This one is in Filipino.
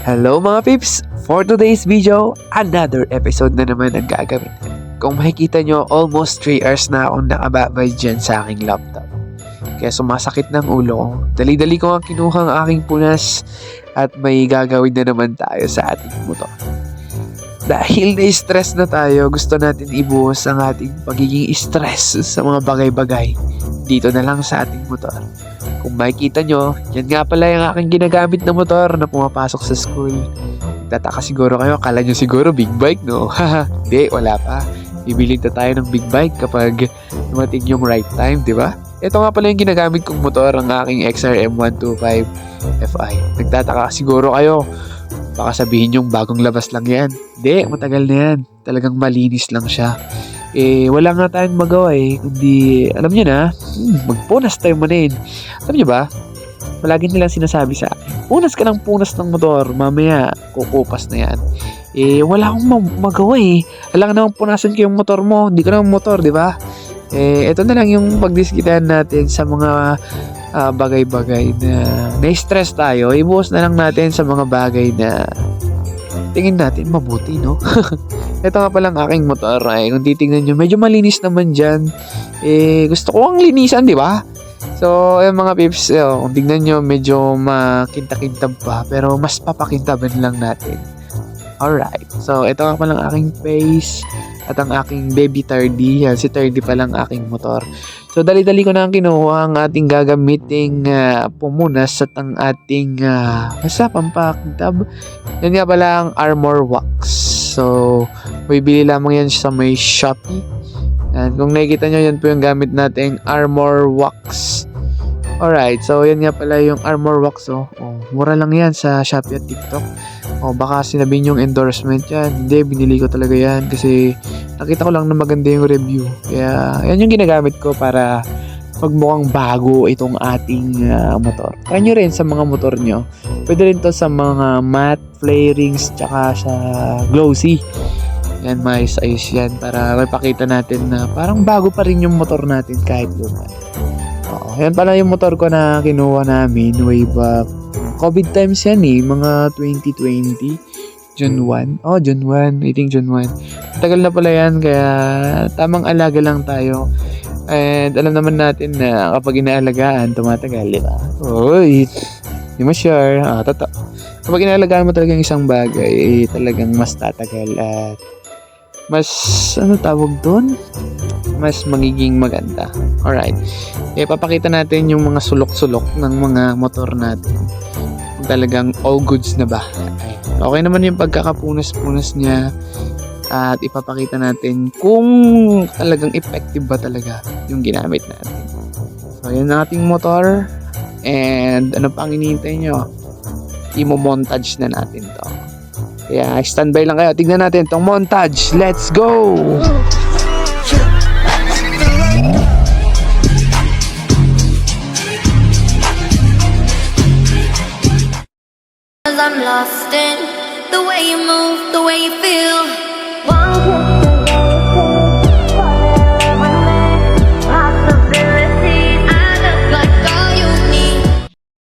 Hello mga pips! For today's video, another episode na naman ang gagawin. Kung makikita nyo, almost 3 hours na akong nakababay dyan sa aking laptop. Kaya sumasakit ng ulo ko. Dali-dali ko nga kinuha ang aking punas at may gagawin na naman tayo sa ating motor. Dahil na-stress na tayo, gusto natin ibuhos ang ating pagiging stress sa mga bagay-bagay dito na lang sa ating motor. Kung makikita nyo, yan nga pala yung aking ginagamit na motor na pumapasok sa school. Tataka siguro kayo, akala nyo siguro big bike, no? Hindi, wala pa. Bibili na tayo ng big bike kapag dumating yung right time, di ba? Ito nga pala yung ginagamit kong motor, ang aking XRM 125 Fi. Nagtataka siguro kayo, baka sabihin yung bagong labas lang yan. Hindi, matagal na yan. Talagang malinis lang siya. Wala nga tayong magawa kundi, alam nyo na, magpunas tayo manin. Alam nyo ba, palagi nilang sinasabi sa akin, punas ka ng punas ng motor, mamaya kukupas na yan. Wala akong magawa Alam naman punasan ko yung motor mo, hindi ka naman motor, di ba? Ito na lang yung pagdiskitahan natin sa mga bagay-bagay na na-stress tayo. Ibuhos na lang natin sa mga bagay na tingin natin mabuti, no? Ito nga palang aking motor kung titingnan nyo, medyo malinis naman dyan. Gusto ko ang linisan, di ba? So, mga pips, kung tingnan nyo, medyo makinta-kintab pa, pero mas papakintaban lang natin. Alright, so ito nga palang aking face at ang aking baby Tardy. Yan, si Tardy palang aking motor. So, dali-dali ko na ang kinuha ang ating gagamiting pumunas at ang ating basta pampakintab. Yan nga pala ang Armor Wax. So, bibili lamang yan sa may Shopee. Yan, kung nakikita nyo, yan po yung gamit nating Armor Wax. Alright, so yan nga pala yung Armor Wax. Mura lang yan sa Shopee at TikTok. Baka sinabihin yung endorsement yan. Hindi, binili ko talaga yan kasi nakita ko lang na maganda yung review. Kaya yan yung ginagamit ko para magmukhang bago itong ating motor. Try nyo rin sa mga motor nyo. Pwede rin to sa mga matte, flarings, tsaka sa glossy. Yan, mais ayos yan para mapakita natin na parang bago pa rin yung motor natin kahit luma. Yan pala yung motor ko na kinuha namin way back. COVID times yan mga 2020. June 1. June 1. I think June 1. Tagal na pala yan kaya tamang alaga lang tayo. And alam naman natin na kapag inaalagaan, tumatagal, di ba? Hindi mo sure. Totoo. Kapag inaalagaan mo talagang isang bagay, talagang mas tatagal at mas, tawag doon? Mas magiging maganda. Alright. Papakita natin yung mga sulok-sulok ng mga motor natin. Kung talagang all goods na ba. Okay naman yung pagkakapunas-punas niya. At ipapakita natin kung talagang effective ba talaga yung ginamit natin. So, yan ang ating motor. And ano pang hinihintay nyo? I-montage na natin to. Kaya standby lang kayo. Tignan natin tong montage. Let's go!